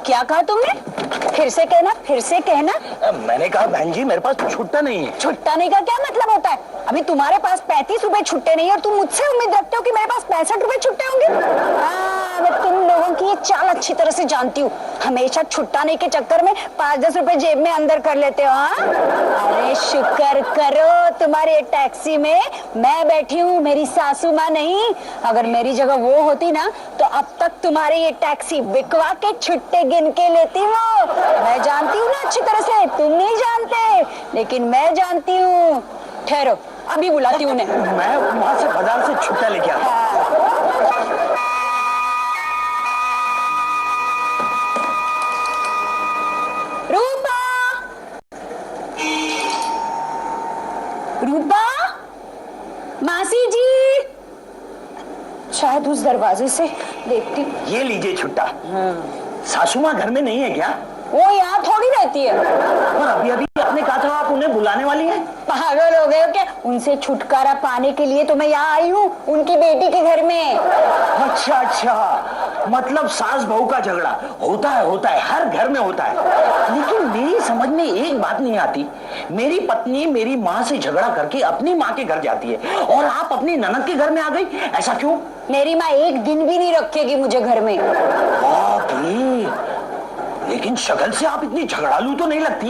क्या कहा तुमने? फिर से कहना, फिर से कहना। मैंने कहा बहन जी मेरे पास छुट्टा नहीं है। छुट्टा नहीं का क्या मतलब होता है? अभी तुम्हारे पास 35 रुपए छुट्टे नहीं और तुम मुझसे उम्मीद रखते हो कि मेरे पास 65 रुपए छुट्टे होंगे? मैं तुम लोगों की ये चाल अच्छी तरह से जानती हूँ। हमेशा छुट्टाने के चक्कर में 5-10 रुपए जेब में अंदर कर लेते हो। हाँ, अरे शुक्र करो तुम्हारे टैक्सी में मैं बैठी हूँ, मेरी सासू माँ नहीं। अगर मेरी जगह वो होती ना तो अब तक तुम्हारे ये टैक्सी बिकवा के छुट्टे गिन के लेती वो। मैं जानती हूँ ना अच्छी तरह से, तुम नहीं जानते, लेकिन मैं जानती हूँ। ठहरो, अभी बुलाती हूँ उन्हें। मैं वहाँ से बाजार से छुट्टा लेके आता हूँ। रूपा, रूपा, मासी जी, शायद उस दरवाजे से देखती। ये लीजिए छुट्टा। सासू माँ घर में नहीं है क्या? वो यहाँ थोड़ी रहती है। और अभी अभी आपने कहा था आप उन्हें बुलाने वाली हैं। पागल हो गए हो क्या? उनसे छुटकारा पाने के लिए तो मैं यहाँ आई हूँ, उनकी बेटी के घर में। अच्छा अच्छा, मतलब सास बहू का झगड़ा होता है, हर घर में होता है। लेकिन मेरी समझ में एक बात नहीं आती, मेरी पत्नी मेरी माँ से झगड़ा करके अपनी माँ के घर जाती है और आप अपनी ननद के घर में आ गई, ऐसा क्यों? मेरी माँ एक दिन भी नहीं रखेगी मुझे घर में। बाप रे, लेकिन शक्ल से आप इतनी झगड़ालू तो नहीं लगती।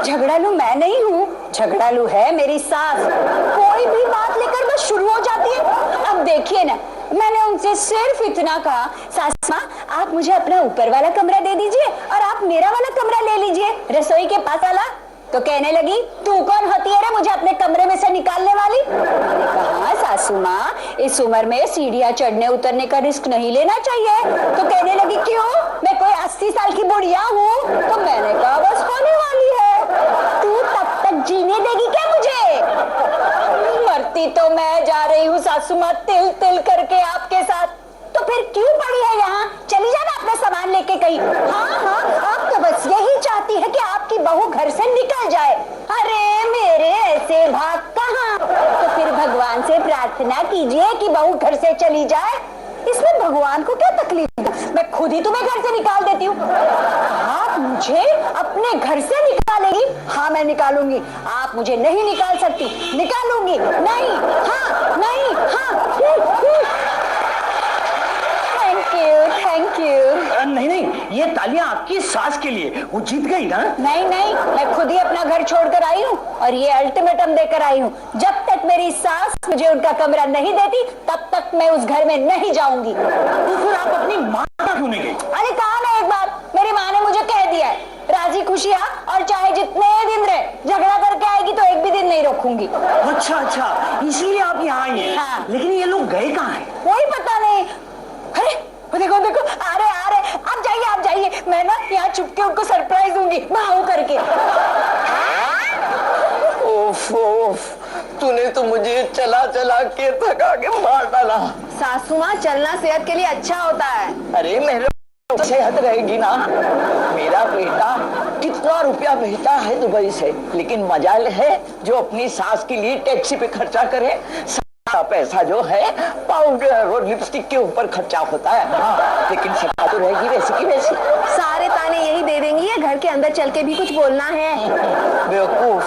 झगड़ालू मैं नहीं हूँ, झगड़ालू है मेरी सास। कोई भी बात लेकर बस शुरू हो जाती है। अब देखिए ना, मैंने उनसे सिर्फ इतना कहा, सास माँ आप मुझे अपना ऊपर वाला कमरा दे दीजिए और आप मेरा वाला कमरा ले लीजिए, रसोई के पास वाला। तो कहने लगी तू कौन होती है रे मुझे अपने कमरे में से निकालने वाली? मैंने कहा सासू माँ इस उम्र में सीढ़ियाँ चढ़ने उतरने का रिस्क नहीं लेना चाहिए। तो कहने लगी क्यों, मैं कोई 80 साल की बुढ़िया हूँ? तो मैंने कहा बस होने वाली है, तू तब तक जीने देगी क्या मुझे? मरती तो मैं जा रही हूँ सासू माँ तिल तिल करके आपके साथ। तो फिर क्यों पड़ी है यहाँ? चली जाना अपना सामान लेके कहीं। हाँ, आप तो बस यही चाहती है कि आपकी बहू घर से निकल जाए। अरे मेरे ऐसे भाग कहाँ? तो फिर भगवान से प्रार्थना कीजिए कि बहू घर से चली जाए। इसमें भगवान को क्या तकलीफ है? मैं खुद ही तुम्हें घर से निकाल देती हूँ। आप मुझे अपने घर से निकालेगी? हाँ मैं निकालूंगी। आप मुझे नहीं निकाल सकती। निकालूंगी। नहीं, हाँ, नहीं, हाँ। Thank you. नहीं, ये तालियां आपकी सास के लिए, वो जीत गई ना? नहीं, मैं खुद ही अपना घर छोड़कर आई हूँ और ये अल्टीमेटम देकर आई हूँ, जब तक मेरी सास मुझे उनका कमरा नहीं देती तब तक मैं उस घर में नहीं जाऊंगी। तो फिर आप अपनी माँ क्यों नहीं गई? अरे कहा ना एक बार, मेरी माँ ने मुझे कह दिया है राजी खुशी आ और चाहे जितने दिन रहे, झगड़ा करके आएगी तो एक भी दिन नहीं रोकूंगी। अच्छा, इसीलिए आप यहाँ आई हैं। हाँ। लेकिन ये लोग गए कहाँ हैं? कोई पता नहीं। अरे देखो आ रहे, आप जाइए, मैं ना यहाँ चुपके उनको सरप्राइज दूंगी भाव करके। ओफ, तूने तो मुझे चला के थका के मार डाला। सासू माँ चलना सेहत के लिए अच्छा होता है। अरे मेरे सेहत रहेगी ना। मेरा बेटा कितना रुपया भेजता है दुबई से, लेकिन मजाल है जो अपनी सास के लिए टैक्सी पे खर्चा करे। पैसा जो है पाउडर और लिपस्टिक के ऊपर खर्चा होता है। हाँ, लेकिन सपा तो रहेगी वैसी की वैसी। सारे ताने यही दे देंगी या घर के अंदर चल के भी कुछ बोलना है? बेवकूफ,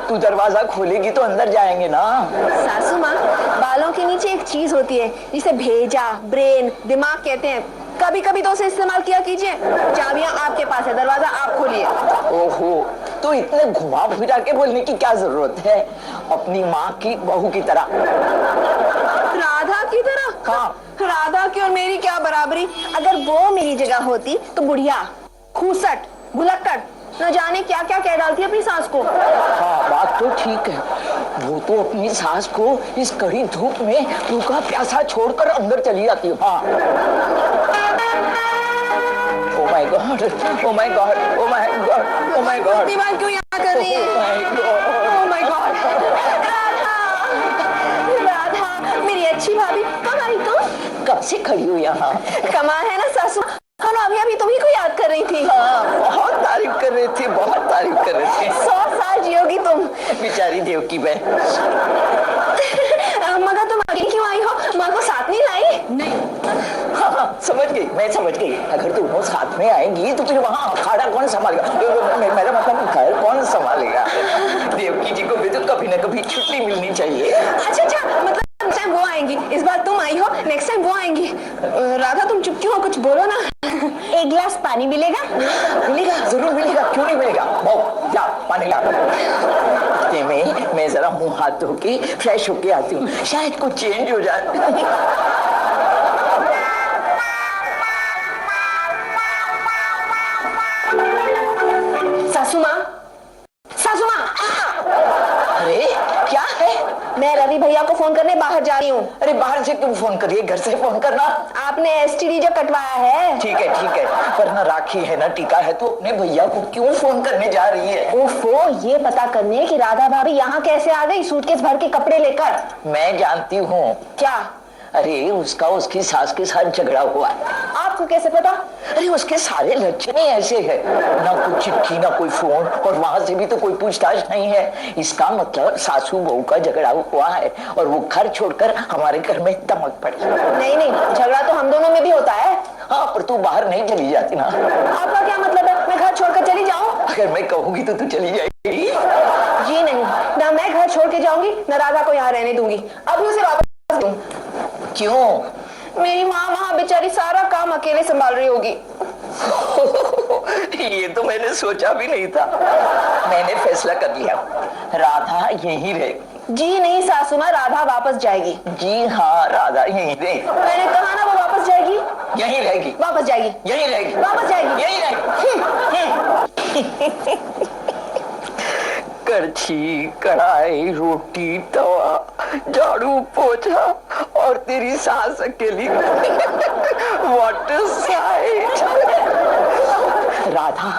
तू दरवाजा खोलेगी तो अंदर जाएंगे ना। सासू माँ, बालों के नीचे एक चीज होती है जिसे भेजा, ब्रेन, दिमाग कहते हैं। कभी कभी तो उसे इस्तेमाल किया कीजिए। चाबियां आपके पास है, दरवाजा आप खोलिए। ओहो, तो इतने घुमा फिरा के बोलने की क्या जरूरत है? अपनी माँ की बहू की तरह। राधा की तरह? हाँ। राधा की और मेरी क्या बराबरी? अगर वो मेरी जगह होती तो बुढ़िया, खूसट, भुलक्कड़, न जाने क्या क्या कह डालती अपनी सास को। हाँ, बात तो ठीक है। वो तो अपनी सास को इस कड़ी धूप में भूखा प्यासा छोड़कर अंदर चली जाती है। हाँ। Oh my God, oh my God, oh my God, oh my God. दीवार क्यों यहाँ कर रही है? Oh my God. राधा, मेरी अच्छी भाभी, कब आई तुम? कब से खड़ी हो यहाँ? कमाल है ना सासू, हाँ ना, अभी अभी तुम्ही को याद कर रही थी। हाँ, बहुत तारीफ कर रहे थे, बहुत तारीफ कर रहे थे। 100 साल जियोगी तुम। बेचारी देवकी बहन। मगर तुम अकेली क्यों आई हो? माँ को साथ नहीं लाई? नहीं। हाँ, समझ गई, मैं समझ गई। अगर दोनों साथ में आएंगी तो फिर वहाँ अखाड़ा कौन संभालेगा? मेरा मतलब घर कौन संभालेगा? देवकी जी को भी तो कभी ना कभी छुट्टी मिलनी चाहिए। अच्छा मतलब नेक्स्ट टाइम वो आएंगी, इस बार तुम आई हो, नेक्स्ट टाइम वो आएंगी। राधा तुम चुप क्यों हो? कुछ बोलो ना। एक गिलास पानी मिलेगा? मिलेगा, जरूर मिलेगा, क्यों नहीं मिलेगा? जा पानी ला। मैं जरा मुंह हाथ धो के फ्रेश होके आती हूँ, शायद कुछ चेंज हो जाए। सासू माँ, सासू माँ। अरे क्या है? मैं रवि भैया को फोन करने बाहर जा रही हूँ। अरे बाहर से क्यों फोन करिए, घर से फोन करना। आपने एसटीडी जो कटवाया है। ठीक है, पर ना राखी है ना टीका है, तो अपने भैया को क्यों फोन करने जा रही है? ओफो, ये पता करने कि राधा भाभी यहाँ कैसे आ गई सूटकेस भर के कपड़े लेकर। मैं जानती हूँ। क्या? अरे उसका उसकी सास के साथ झगड़ा हुआ। आपको कैसे पता? अरे उसके सारे लक्षण ही ऐसे है, ना कोई चिट्ठी ना कोई फोन, और वहां से भी तो कोई पूछताछ नहीं है। इसका मतलब सासू बहू का झगड़ा हुआ है और वो घर छोड़कर हमारे घर में दमक पड़ी। नहीं, झगड़ा तो हम दोनों में भी होता है। हाँ, पर तू बाहर नहीं चली जाती ना। आपका क्या मतलब है? मैं घर छोड़कर चली जाऊँ? अगर मैं कहूँगी तो तू चली जाएगी। जी नहीं, ना मैं घर छोड़ के जाऊंगी, न राधा को यहाँ रहने दूंगी। अभी उसे वापस दूं। क्यों? मेरी माँ वहाँ बेचारी सारा काम अकेले संभाल रही होगी। ये तो मैंने सोचा भी नहीं था। मैंने फैसला कर लिया, राधा यहीं रहेगी। जी नहीं सासू माँ, राधा वापस जाएगी। जी हाँ, राधा यहीं रहेगी। मैंने कहा ना वो वापस जाएगी। यहीं रहेगी। वापस जाएगी। यहीं रहेगी। वापस जाएगी। यहीं रहेगी। करछी, कढ़ाई, रोटी, तवा, झाड़ू, पोछा और तेरी सास अकेली। What a sight! राधा,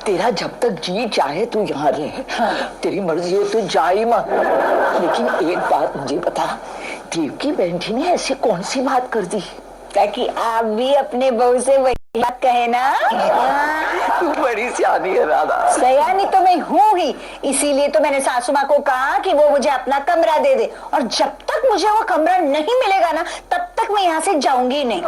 तेरा जब तक जी चाहे तू यहाँ रहे, तेरी मर्जी हो तो जा ही मत। लेकिन एक बात मुझे बता, देवकी बहन जी ने ऐसी कौन सी बात कर दी ताकि आप भी अपने बहू से वही बात कहे ना? तू बड़ी सियानी है राधा। सयानी तो मैं हूँ ही, इसीलिए तो मैंने सासू माँ को कहा कि वो मुझे अपना कमरा दे दे, और जब तक मुझे वो कमरा नहीं मिलेगा ना, तब तक मैं यहाँ से जाऊंगी नहीं।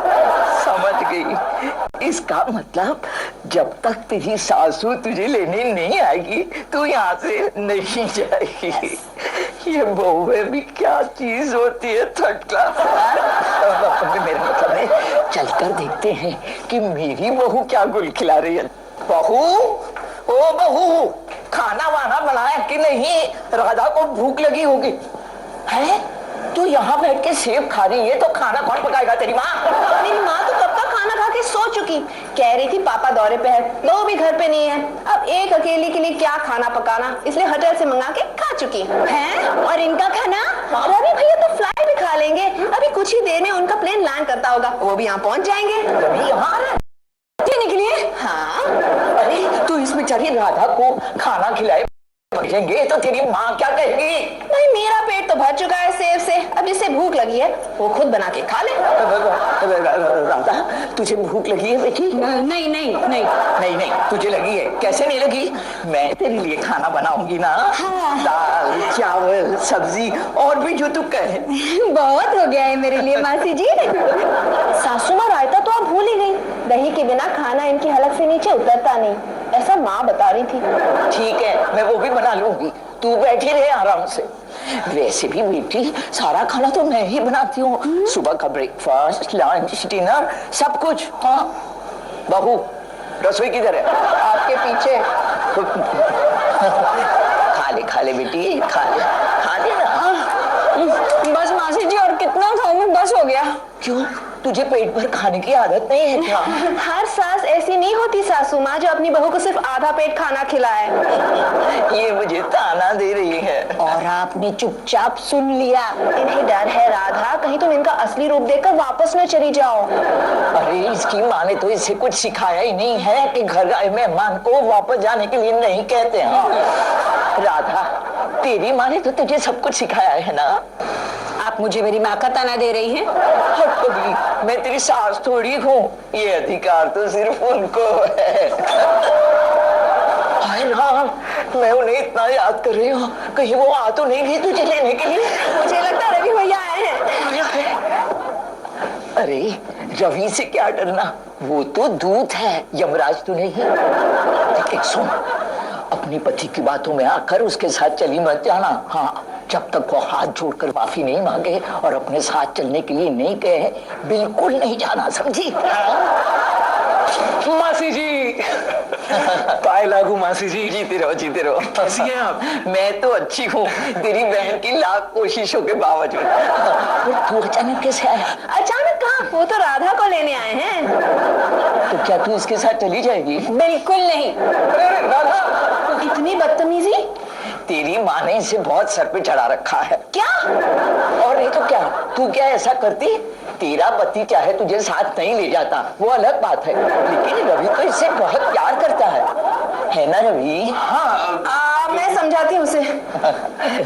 समझ गई। इसका मतलब जब तक तेरी सासू तुझे लेने नहीं आएगी, तू यहाँ से नहीं जाएगी। ये बहुएं भी क्या चीज होती है, थर्ड क्लास। मेरा मतलब है, चलकर देखते हैं कि मेरी बहू क्या गुल खिला रही है। बहू, ओ बहू, खाना वाना बनाया कि नहीं? राधा को भूख लगी होगी। है तू यहाँ बैठ के सेब खा रही है, तो खाना कौन पकाएगा? तेरी माँ? मेरी माँ तो कब तक खाना खा के सो चुकी। कह रही थी पापा दौरे पे है, दो भी घर पे नहीं है, अब एक अकेली के लिए क्या खाना पकाना, इसलिए होटल से मंगा के खा चुकी है। और इनका खाना रवि भैया तो फ्लाइट में खा लेंगे, अभी कुछ ही देर में उनका प्लेन लैंड करता होगा, वो भी यहाँ पहुँच जाएंगे। रवि यहाँ के लिए? हाँ। अरे तू इस बेचारी राधा को खाना खिलाए बचेंगे तो तेरी माँ क्या कहेगी? नहीं, मेरा पेट तो भर चुका है सेब से, अब जिसे भूख लगी है वो खुद बना के खा ले। राधा, तुझे भूख लगी है बेटी? नहीं, तुझे लगी है? कैसे नहीं लगी? मैं तेरे लिए खाना बनाऊंगी ना। हाँ। दाल, चावल, सब्जी और भी जो तू कहे। बहुत हो गया है मेरे लिए मासी जी। सासू माँ, रायता तो आप भूल ही गई। दही के बिना खाना इनकी हलक से नीचे उतरता नहीं, ऐसा माँ बता रही थी। ठीक है, मैं वो भी बना लूंगी, तू बैठी रहे आराम से। वैसे भी बेटी, सारा खाना तो मैं ही बनाती हूँ, सुबह का ब्रेकफास्ट, लंच, डिनर, सब कुछ। हाँ बहू, रसोई किधर है? आपके पीछे। खा ले बेटी, खा दे ना। बस मासी जी, और कितना खाऊंगी, बस हो गया। क्यों, तुझे पेट भर खाने की आदत नहीं है क्या? हर सास ऐसी नहीं होती सासू माँ जो अपनी बहू को सिर्फ आधा पेट खाना खिलाए। ये मुझे ताना दे रही है। और आपने चुपचाप सुन लिया। इन्हें डर है राधा, कहीं तुम इनका असली रूप देखकर वापस न चली जाओ। अरे इसकी माँ ने तो इसे कुछ सिखाया ही नहीं है कि घर आए मेहमान को वापस जाने के लिए नहीं कहते हैं। राधा, तेरी माँ ने तो तुझे सब कुछ सिखाया है ना? आप आप मुझे मेरी माँ का ताना दे रही हैं? हट पगली, मैं तेरी सास थोड़ी हूँ, ये अधिकार तो सिर्फ उनको है। हाय राम, मैं उन्हें इतना याद कर रही हूँ, कहीं वो आ तो नहीं गई तुझे लेने के लिए? मुझे लगता है रवि भैया आए हैं। अरे रवि से क्या डरना, वो तो दूत है, यमराज तो नहीं। एक सुन, अपनी पति की बातों में आकर उसके साथ चली मत जाना। हाँ, जब तक वो हाथ जोड़कर माफी नहीं मांगे और अपने साथ चलने के लिए नहीं कहे, बिल्कुल नहीं जाना, समझी? मासी जी, पाए लागू मासी जी। जीते रहो, जीते रहो। कैसी हैं आप? मैं तो अच्छी हूँ, तेरी बहन की लाख कोशिशों के बावजूद। तू अचानक कैसे आया? अचानक कहाँ, वो तो राधा को लेने आए हैं। तो क्या तू इसके साथ चली जाएगी? बिल्कुल नहीं। अरे राधा, इतनी बदतमीजी? तेरी माँ ने इसे बहुत सर पे चढ़ा रखा है। क्या? और नहीं तो क्या, तू क्या ऐसा करती? तेरा पति चाहे तुझे साथ नहीं ले जाता, वो अलग बात है, लेकिन रवि तो इससे बहुत प्यार करता है ना रवि? हाँ मैं समझाती हूँ उसे।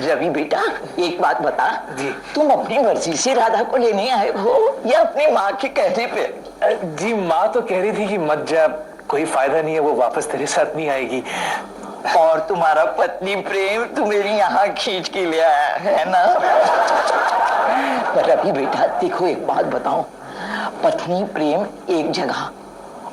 रवि बेटा, एक बात बता जी। तुम अपनी मर्जी से राधा को लेने आए हो या अपनी माँ के कहने पे? जी, माँ तो कह रही थी कि मत जा, कोई फायदा नहीं है, वो वापस तेरे साथ नहीं आएगी। और तुम्हारा पत्नी प्रेम तुम्हें यहाँ खींच के ले आया है ना? पर रवि बेटा देखो, एक बात बताओ, पत्नी प्रेम एक जगह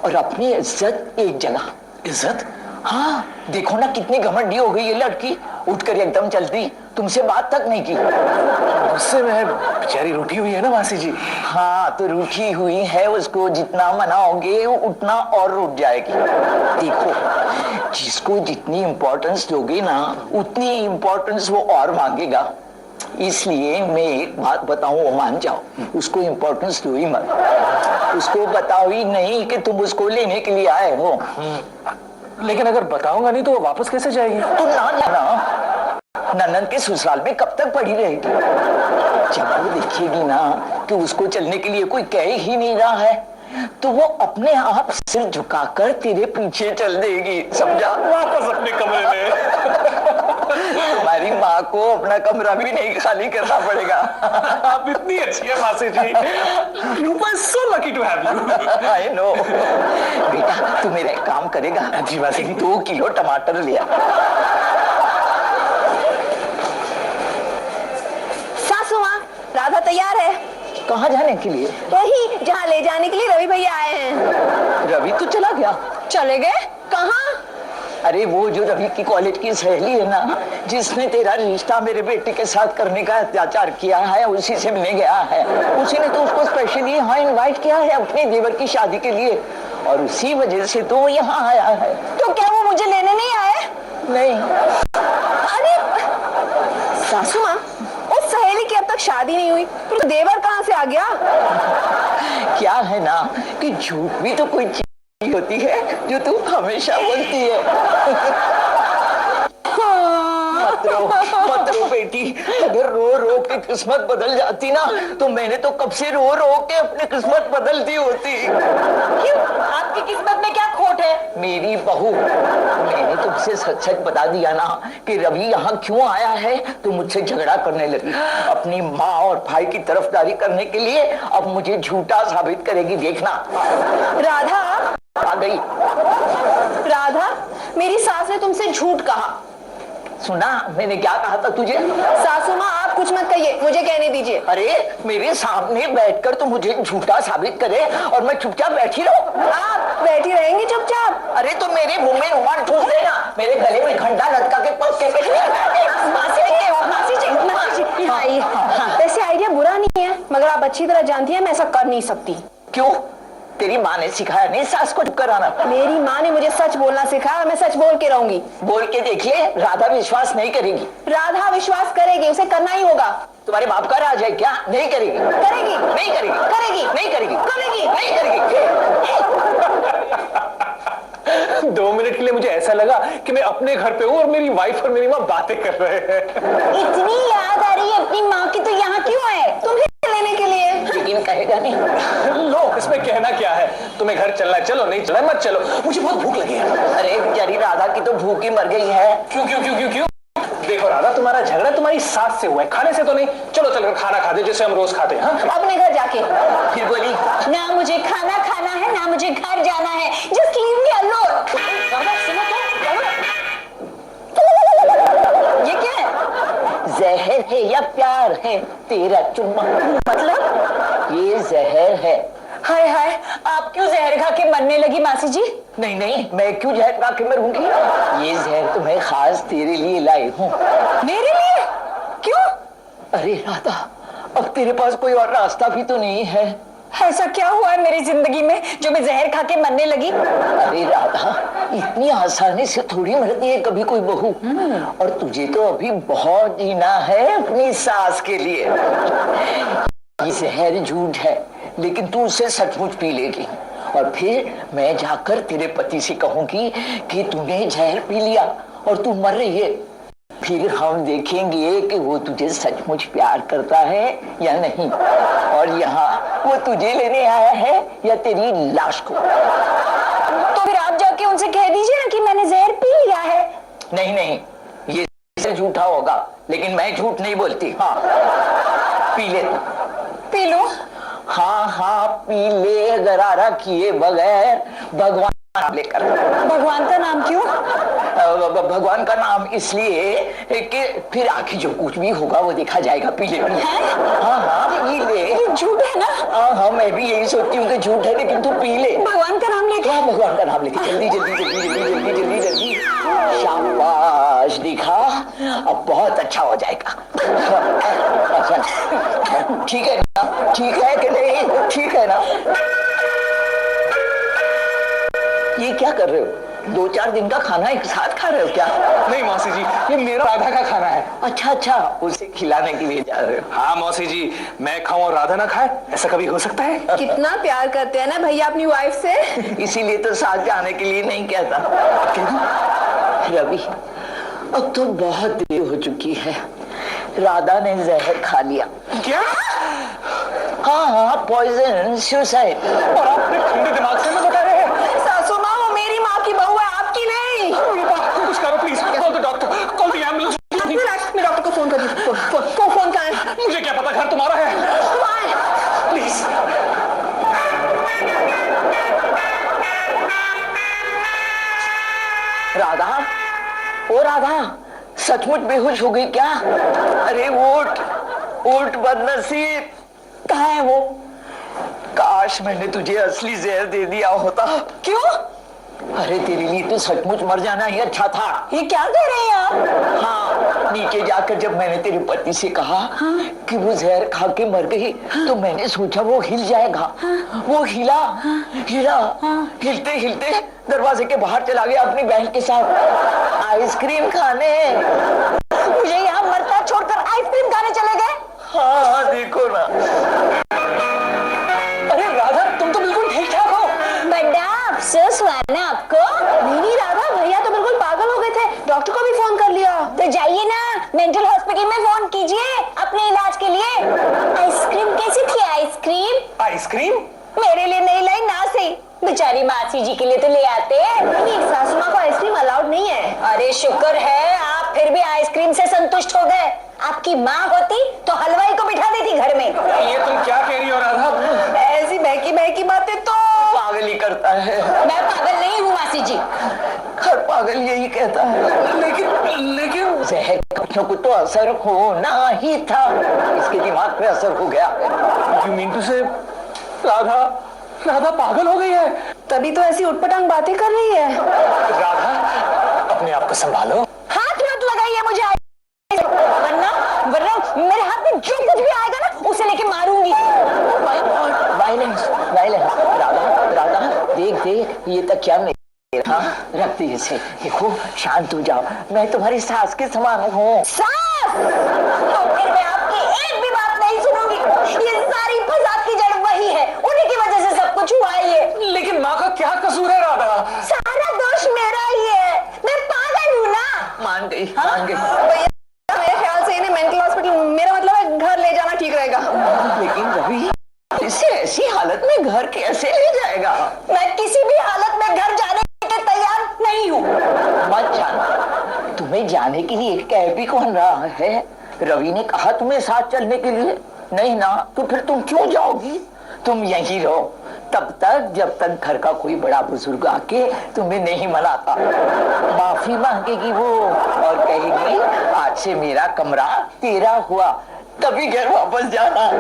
और अपनी इज्जत एक जगह। इज्जत? हाँ, देखो ना कितनी घमंडी हो गई ये लड़की, उठकर एकदम चलती, तुमसे बात तक नहीं की। गुस्से में है, बेचारी रूठी हुई है ना मासी जी। हाँ, तो रूठी हुई है, उसको जितना मनाओगे उतना और रूठ जाएगी। देखो, जिसको जितनी इम्पोर्टेंस दोगे ना, उतनी इम्पोर्टेंस वो और मांगेगा। इसलिए मैं एक बात बताऊं, वो मान जाओ, उसको इम्पोर्टेंस दो ही मत। उसको बताओ ही नहीं कि तुम उसको लेने के लिए आए हो। लेकिन अगर बताऊंगा नहीं तो वो वापस कैसे जाएगी? तो ना जाना, ननद के ससुराल में कब तक पड़ी रहेगी? जब वो देखेगी ना कि उसको चलने के लिए कोई कह ही नहीं रहा है, तो वो अपने आप सिर झुकाकर तेरे पीछे चल देगी, समझा? वापस अपने कमरे में। तुम्हारी माँ को अपना कमरा भी नहीं खाली करना पड़ेगा। आप इतनी अच्छी है मासी जी। रूपा is so lucky to have you. I know। बेटा तू मेरा एक काम करेगा? जी मासी जी। 2 किलो टमाटर लिया। सासू माँ, राधा तैयार है। कहाँ जाने के लिए? वही जहाँ ले जाने के लिए रवि भैया आए हैं। रवि तो चला गया। चले गए? कहाँ? अरे वो जो रवि की कॉलेज की सहेली है ना, जिसने तेरा रिश्ता मेरे बेटे के साथ करने का अत्याचार किया है, उसी से मिलने गया है। उसी ने तो उसको स्पेशली यहाँ इनवाइट किया है अपने देवर की शादी के लिए, और उसी वजह से तो यहाँ आया है। तो क्या वो मुझे लेने नहीं आए? नहीं। अरे सासू माँ, उस सहेली की अब तक शादी नहीं हुई, तो देवर कहाँ से आ गया? क्या है ना कि झूठ भी तो कोई चीज होती है जो तू हमेशा बोलती है। मत रो बेटी, अगर रो रो के किस्मत बदल जाती ना, तो मैंने तो कब से रो रो के अपनी किस्मत बदल दी होती। क्यों? आपकी किस्मत में क्या खोट है? मेरी बहू, मैंने तुमसे सच सच बता दिया ना कि रवि यहाँ क्यों आया है, तो मुझसे झगड़ा करने लगी। अपनी माँ और भाई की तरफदारी करने के लिए अब मुझे झूठा साबित करेगी, देखना। राधा आ गई। राधा, मेरी सास ने तुमसे झूठ कहा। सुना मैंने क्या कहा था तुझे? सासू माँ, आप कुछ मत कहिए, मुझे कहने दीजिए। अरे मेरे सामने बैठकर तो मुझे झूठा साबित करे और मैं चुपचाप बैठी रहूं? आप बैठी रहेंगी चुपचाप? अरे तो मेरे मुंह में रुमाल ठूस देना, मेरे गले में घंटा लटका के पक्के पे। वैसे आइडिया बुरा नहीं है, मगर आप अच्छी तरह जानती हैं मैं ऐसा कर नहीं सकती। क्यों? तेरी माँ ने सिखाया नहीं सास को चुप कराना? मेरी माँ ने मुझे सच बोलना सिखाया, मैं सच बोल के रहूंगी। बोल के देख ले, राधा विश्वास नहीं करेगी। राधा विश्वास करेगी, उसे करना ही होगा। तुम्हारे बाप का राज है क्या? नहीं करेगी। करेगी। नहीं करेगी। करेगी। नहीं करेगी। करेगी। नहीं करेगी। 2 मिनट के लिए मुझे ऐसा लगा कि मैं अपने घर पे हूँ और मेरी वाइफ और मेरी माँ बातें कर रहे हैं। इतनी याद आ रही है अपनी माँ की, तो यहाँ क्यों आए? तुम्हें लेने के लिए। लेकिन कहेगा नहीं। लो, इसमें कहना क्या है? तुम्हें घर चलना है चलो, नहीं चलना है मत चलो, मुझे बहुत भूख लगी है। अरे बेचारी राधा की तो भूख ही मर गई है। क्यों क्यों क्यों क्यों क्यों? देखो राधा, तुम्हारा झगड़ा तुम्हारी सास से हुआ है, खाने से तो नहीं। चलो चलकर खाना खाते जैसे हम रोज खाते हैं। हाँ? अपने घर जाके। फिर बोली ना मुझे खाना खाना है ना मुझे घर जाना है, जस्ट लीव मी अलोन। ये क्या है? जहर है या प्यार है तेरा चुम्मा? मतलब? ये जहर है। हाय हाय, आप क्यों जहर खा के मरने लगी मासी जी? नहीं नहीं, मैं क्यों जहर खा के मरूंगी? ये जहर तो मैं खास तेरे लिए लाई हूँ। मेरे लिए? क्यों? अरे राधा, अब तेरे पास कोई और रास्ता भी तो नहीं है। ऐसा क्या हुआ है मेरी जिंदगी में जो मैं जहर खा के मरने लगी? अरे राधा, इतनी आसानी से थोड़ी मरती है कभी कोई बहू। और तुझे तो अभी बहुत जीना है अपनी सास के लिए। ये जहर झूठ है, लेकिन तू उसे सचमुच पी लेगी और फिर मैं जाकर तेरे पति से कहूंगी कि तूने जहर पी लिया और तू मर रही है। फिर हम देखेंगे कि वो तुझे सचमुच प्यार करता है या नहीं, और यहाँ वो तुझे लेने आया है या तेरी लाश को। तो फिर आप जाके उनसे कह दीजिए ना कि मैंने जहर पी लिया है। नहीं नहीं, ये झूठा होगा, लेकिन मैं झूठ नहीं बोलती। हाँ, पी ले। P low? हाँ हाँ पी ले, गरारा किए बगैर, भगवान लेकर। भगवान का नाम क्यों? भगवान का नाम इसलिए कि फिर आखिर जो कुछ भी होगा वो देखा जाएगा। पी ले। हाँ हाँ पी ले। ये झूठ है ना? हाँ हाँ, मैं भी यही सोचती हूँ कि झूठ है, लेकिन तू पी ले। भगवान का नाम लेके? हाँ, भगवान का नाम लेके। जल्दी जल्दी जल्दी जल्दी जल्दी जल्दी जल्दी। शाबाश, दिखा, अब बहुत अच्छा हो जाएगा। अच्छा, ठीक है ना? ठीक है कि नहीं? ठीक है ना? ये क्या कर रहे हो? 2-4 दिन का खाना एक साथ खा रहे हो क्या? नहीं मौसी जी, ये मेरा राधा का खाना है। अच्छा अच्छा, उसे खिलाने के लिए जा रहे हो? हाँ मौसी जी, मैं खाऊं और राधा ना खाए, ऐसा कभी हो सकता है? कितना प्यार करते हैं ना भैया अपनी वाइफ से। इसीलिए तो साथ जाने के लिए नहीं कहता। रवि, अब तो बहुत देर हो चुकी है। राधा ने जहर खा लिया। क्या? हाँ हाँ, पॉइजन, सुसाइड। और आप अपने ठंडे दिमाग से ना बता रहे हैं? सासू माँ, वो मेरी माँ की बहू है, आपकी नहीं। कुछ करो please, call the doctor, call the ambulance. मैं डॉक्टर को फोन कर दी। फोन कहाँ है? मुझे क्या पता, घर तुम्हारा है। प्लीज। राधा, ओ राधा, सचमुच बेहोश हो गई क्या? अरे उठ उठ बदनसीब, कहाँ है वो? काश मैंने तुझे असली जहर दे दिया होता। क्यों? अरे तेरे लिए तो सचमुच मर जाना ही अच्छा था। ये क्या कह रहे हैं आप? हाँ, नीचे जाकर जब मैंने तेरे पति से कहा कि वो जहर खा के मर गई, तो मैंने सोचा वो हिल जाएगा। वो हिला, हिला, हिलते हिलते दरवाजे के बाहर चला गया अपनी बहन के साथ आइसक्रीम खाने। मुझे यहाँ मरता छोड़कर आइसक्रीम खाने चले गए? हाँ देखो ना। अरे राधा, तुम तो बिल्कुल ठीक ठाक हो। बड़ा अफसोस हुआ ना आपको? नहीं राधा, भैया तो बिल्कुल पागल हो गए थे, डॉक्टर को भी फोन कर लिया। तो जाइए ना, मेंटल हॉस्पिटल में फोन कीजिए अपने इलाज के लिए। आइसक्रीम कैसी थी? आइसक्रीम? आइसक्रीम? मेरे लिए नहीं लाई ना सही, बेचारी मासी जी के लिए तो ले आते। नहीं, सासू माँ को आइसक्रीम अलाउड नहीं है। अरे शुक्र है आप फिर भी आइसक्रीम से संतुष्ट हो गए। आपकी माँ होती तो हलवाई को बिठा देती घर में। ये तुम क्या कह रही हो राधा? ऐसी बहकी बहकी बातें तो पागल ही करता है। मैं पागल नहीं हूँ मासी जी। हर पागल यही कहता है। लेकिन जहर बच्चों को तो असर होना ही था, इसके दिमाग पे असर हो गया। यू मीन टू से राधा राधा पागल हो गई है? तभी तो ऐसी उटपटांग बातें कर रही है। राधा, अपने आप को संभालो। हाथ मत लगाइए मुझे, वरना वरना मेरे हाथ में जो कुछ भी आएगा ना उसे लेके मारूंगी। Violence, violence. राधा, राधा, देख देख, ये तक क्या मेरा, रख दे इसे। देखो, शांत हो जाओ, मैं तुम्हारी सास के समान हूँ। सास? तो फिर मैं आपकी एक भी बात नहीं सुनूंगी। ये सारी फसाद की जड़ वही है, उन्हीं की वजह से सब कुछ हुआ है ये। लेकिन माँ का क्या कसूर है राधा? सारा दोष मेरा ही है, मैं पागल हूँ ना। मान गई, मान गई। भैया, मेरे ख्याल से इन्हें मेंटल हॉस्पिटल, मेरा मतलब है घर ले जाना ठीक रहेगा। लेकिन रवि, इसे ऐसी हालत में घर कैसे ले जाएगा? मैं किसी भी हालत में घर जाने के तैयार नहीं हूँ। मत जाना, तुम्हें जाने के लिए कह भी कौन रहा है? रवि ने कहा तुम्हें साथ चलने के लिए। नहीं ना, तो फिर तुम क्यों जाओगी? तुम यहीं रहो तब तक जब तक घर का कोई बड़ा बुजुर्ग आके तुम्हें नहीं मनाता। माफी मांगेगी वो और कहेगी आज से मेरा कमरा तेरा हुआ, तभी घर वापस जाना।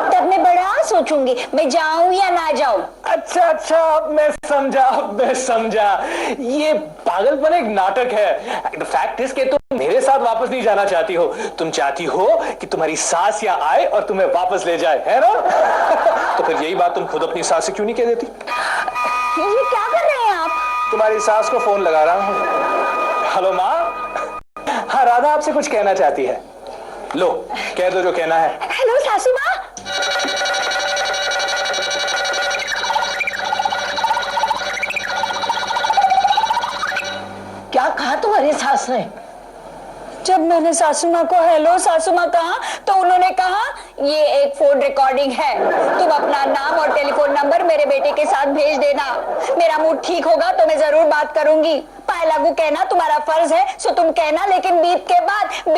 तब मैं बड़ा सोचूंगी मैं जाऊं या ना जाऊं। अच्छा, मैं समझा। ये पागलपन एक नाटक है। फैक्ट इज कि तुम मेरे साथ वापस नहीं जाना चाहती हो, तुम चाहती हो कि तुम्हारी सास यहाँ आए और तुम्हें वापस ले जाए, है ना? तो फिर यही बात तुम खुद अपनी सास से क्यों नहीं कह देती? ये क्या कर रहे हैं आप? तुम्हारी सास को फोन लगा रहा हूँ। हेलो माँ। हाँ, राधा आपसे कुछ कहना चाहती है। लो, कह दो जो कहना है। हेलो सासू माँ। क्या कहा तुम्हारी सास ने? जब मैंने सासू माँ को हेलो सासू माँ कहा तो उन्होंने कहा ये एक फोन रिकॉर्डिंग है, तुम अपना नाम और टेलीफोन नंबर मेरे बेटे के साथ भेज देना, मेरा मूड ठीक होगा तो मैं जरूर बात करूंगी। पाए लागू कहना तुम्हारा फर्ज है, सो तुम कहना, लेकिन बीप के बाद बीप।